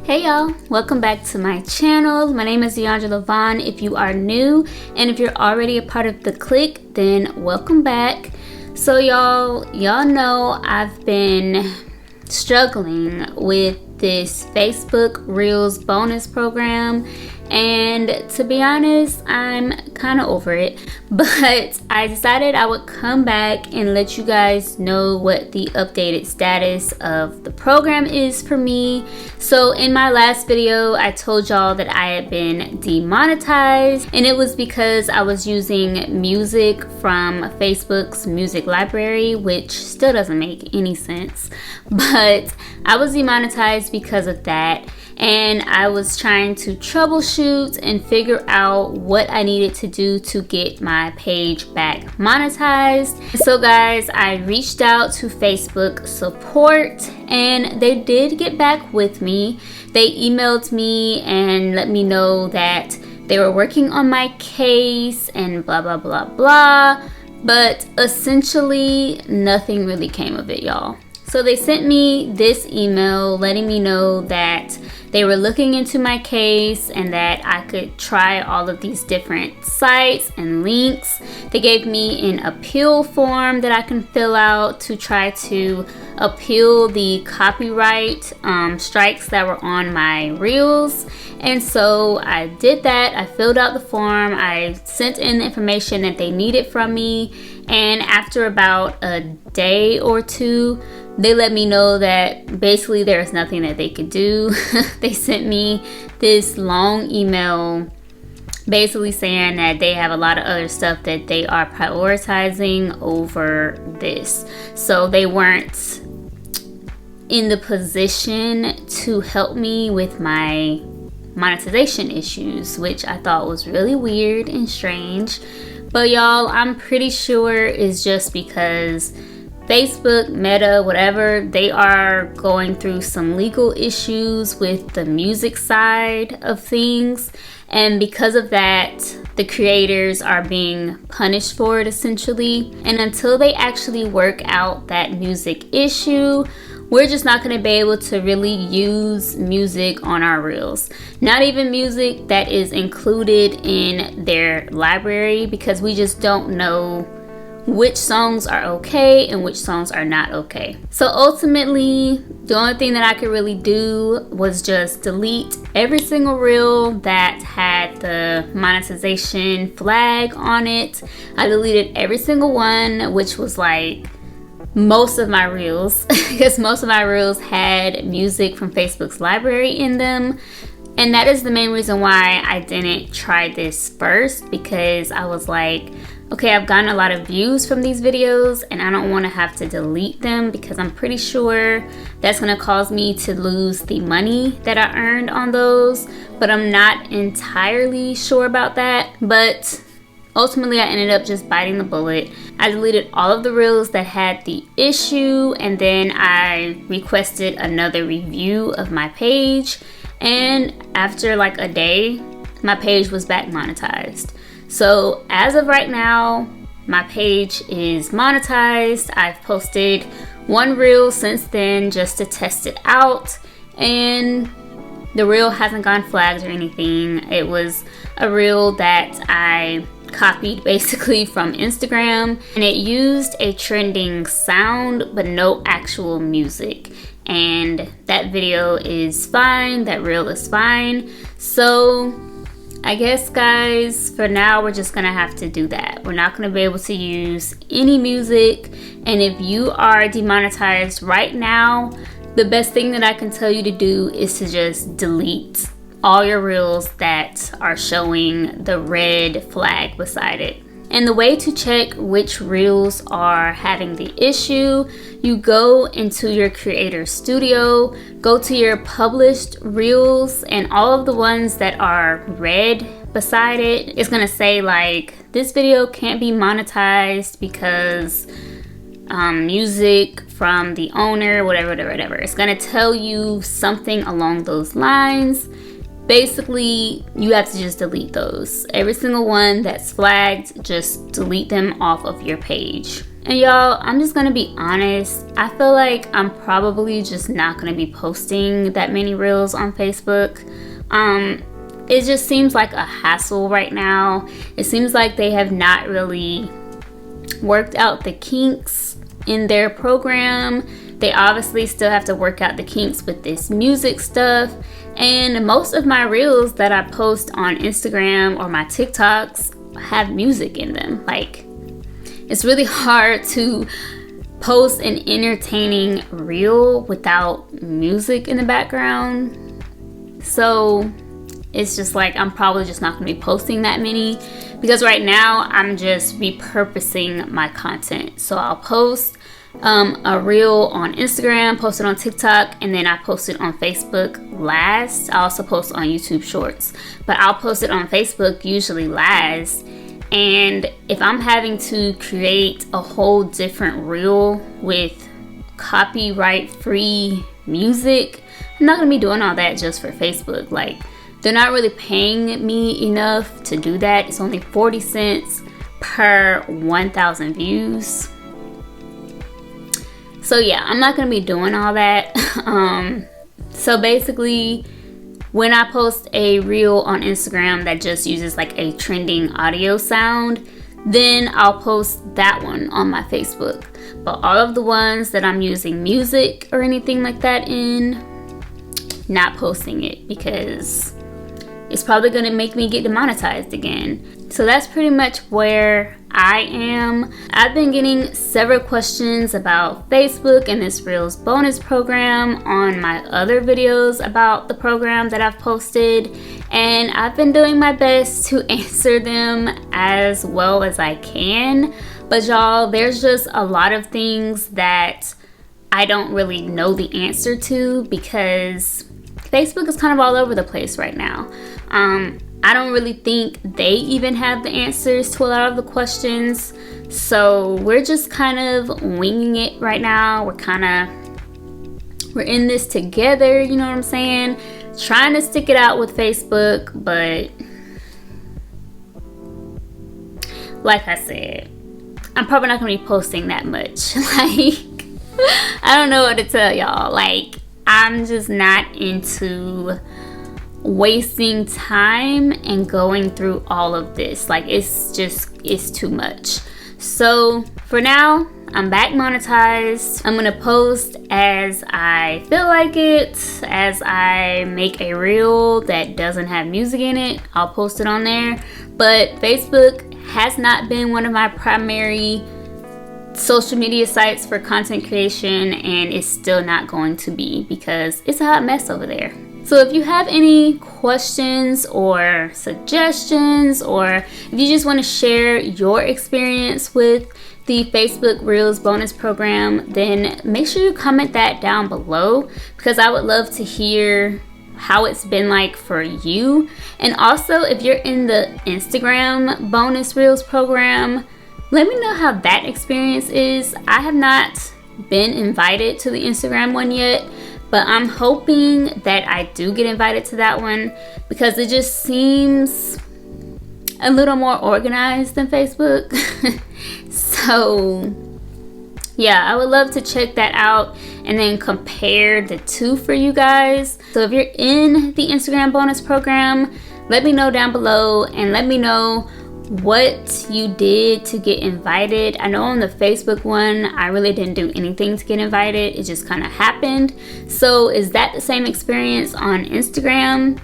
Hey y'all, welcome back to my channel. My name is D'Angela Vaughn if you are new, and if you're already a part of the clique, then welcome back. So y'all know I've been struggling with this Facebook Reels bonus program, and to be honest, I'm kind of over it, but I decided I would come back and let you guys know what the updated status of the program is for me. So in my last video, I told y'all that I had been demonetized, and it was because I was using music from Facebook's music library, which still doesn't make any sense, but I was demonetized because of that. And I was trying to troubleshoot and figure out what I needed to do to get my page back monetized. So guys, I reached out to Facebook support and they did get back with me. They emailed me and let me know that they were working on my case and blah blah blah blah, but essentially nothing really came of it, y'all. So they sent me this email letting me know that they were looking into my case and that I could try all of these different sites and links. They gave me an appeal form that I can fill out to try to appeal the copyright strikes that were on my reels. And so I did that. I filled out the form. I sent in the information that they needed from me. And after about a day or two, they let me know that basically there's nothing that they could do. They sent me this long email basically saying that they have a lot of other stuff that they are prioritizing over this. So they weren't in the position to help me with my monetization issues, which I thought was really weird and strange. But y'all, I'm pretty sure it's just because Facebook, Meta, whatever, they are going through some legal issues with the music side of things. And because of that, the creators are being punished for it essentially. And until they actually work out that music issue, we're just not going to be able to really use music on our reels. Not even music that is included in their library, because we just don't know which songs are okay and which songs are not okay. So ultimately, the only thing that I could really do was just delete every single reel that had the monetization flag on it. I deleted every single one, which was like most of my reels, because most of my reels had music from Facebook's library in them. And that is the main reason why I didn't try this first, because I was like, okay, I've gotten a lot of views from these videos and I don't want to have to delete them, because I'm pretty sure that's going to cause me to lose the money that I earned on those. But I'm not entirely sure about that. But ultimately, I ended up just biting the bullet. I deleted all of the reels that had the issue, and then I requested another review of my page. And after like a day, my page was back monetized. So as of right now, my page is monetized. I've posted one reel since then just to test it out, and the reel hasn't gone flagged or anything. It was a reel that I copied basically from Instagram, and it used a trending sound but no actual music. And that video is fine, that reel is fine. So I guess guys, for now we're just gonna have to do that. We're not gonna be able to use any music. And if you are demonetized right now, the best thing that I can tell you to do is to just delete all your reels that are showing the red flag beside it. And the way to check which reels are having the issue, you go into your creator studio, go to your published reels, and all of the ones that are red beside it, it's gonna say like, this video can't be monetized because music from the owner, whatever. It's gonna tell you something along those lines. Basically, you have to just delete those. Every single one that's flagged, just delete them off of your page. And y'all, I'm just gonna be honest, I feel like I'm probably just not gonna be posting that many reels on Facebook. It just seems like a hassle right now. It seems like they have not really worked out the kinks in their program. They obviously still have to work out the kinks with this music stuff. And most of my reels that I post on Instagram or my TikToks have music in them. Like, it's really hard to post an entertaining reel without music in the background. So it's just like, I'm probably just not gonna be posting that many, because right now I'm just repurposing my content. So I'll post a reel on Instagram, post it on TikTok, and then I post it on Facebook last. I also post on YouTube Shorts, but I'll post it on Facebook usually last. And if I'm having to create a whole different reel with copyright free music, I'm not gonna be doing all that just for Facebook. Like, they're not really paying me enough to do that. It's only 40 cents per 1,000 views. So yeah, I'm not gonna be doing all that. So basically, when I post a reel on Instagram that just uses like a trending audio sound, then I'll post that one on my Facebook. But all of the ones that I'm using music or anything like that in, not posting it, because it's probably gonna make me get demonetized again. So that's pretty much where I am. I've been getting several questions about Facebook and this Reels bonus program on my other videos about the program that I've posted, and I've been doing my best to answer them as well as I can. But y'all, there's just a lot of things that I don't really know the answer to, because Facebook is kind of all over the place right now. I don't really think they even have the answers to a lot of the questions. So we're just kind of winging it right now. We're in this together, you know what I'm saying? Trying to stick it out with Facebook, but like I said, I'm probably not gonna be posting that much. Like, I don't know what to tell y'all. Like, I'm just not into wasting time and going through all of this. Like, it's too much. So for now, I'm back monetized. I'm gonna post as I feel like it. As I make a reel that doesn't have music in it, I'll post it on there. But Facebook has not been one of my primary social media sites for content creation, and it's still not going to be, because it's a hot mess over there. So if you have any questions or suggestions, or if you just want to share your experience with the Facebook Reels bonus program, then make sure you comment that down below, because I would love to hear how it's been like for you. And also, if you're in the Instagram bonus Reels program, let me know how that experience is. I have not been invited to the Instagram one yet, but I'm hoping that I do get invited to that one, because it just seems a little more organized than Facebook. So yeah, I would love to check that out and then compare the two for you guys. So if you're in the Instagram bonus program, let me know down below, and let me know what you did to get invited. I know on the Facebook one, I really didn't do anything to get invited. It just kind of happened. So is that the same experience on Instagram?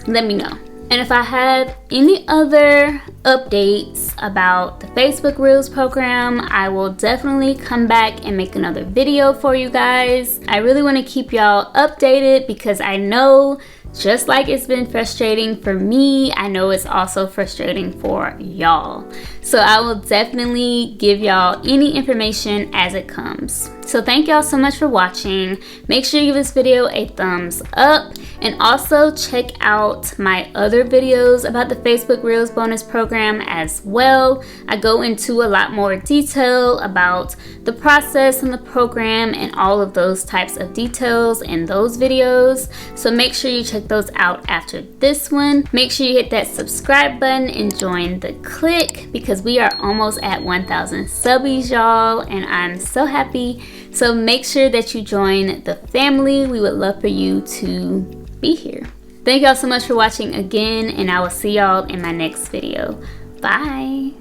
Let me know. And if I have any other updates about the Facebook Reels program, I will definitely come back and make another video for you guys. I really want to keep y'all updated, because I know, just like it's been frustrating for me, I know it's also frustrating for y'all. So I will definitely give y'all any information as it comes. So thank y'all so much for watching. Make sure you give this video a thumbs up, and also check out my other videos about the Facebook Reels bonus program as well. I go into a lot more detail about the process and the program and all of those types of details in those videos. So make sure you check check those out after this one. Make sure you hit that subscribe button and join the clique because we are almost at 1,000 subbies, y'all, and I'm so happy. So make sure that you join the family. We would love for you to be here. Thank y'all so much for watching again, and I will see y'all in my next video. Bye.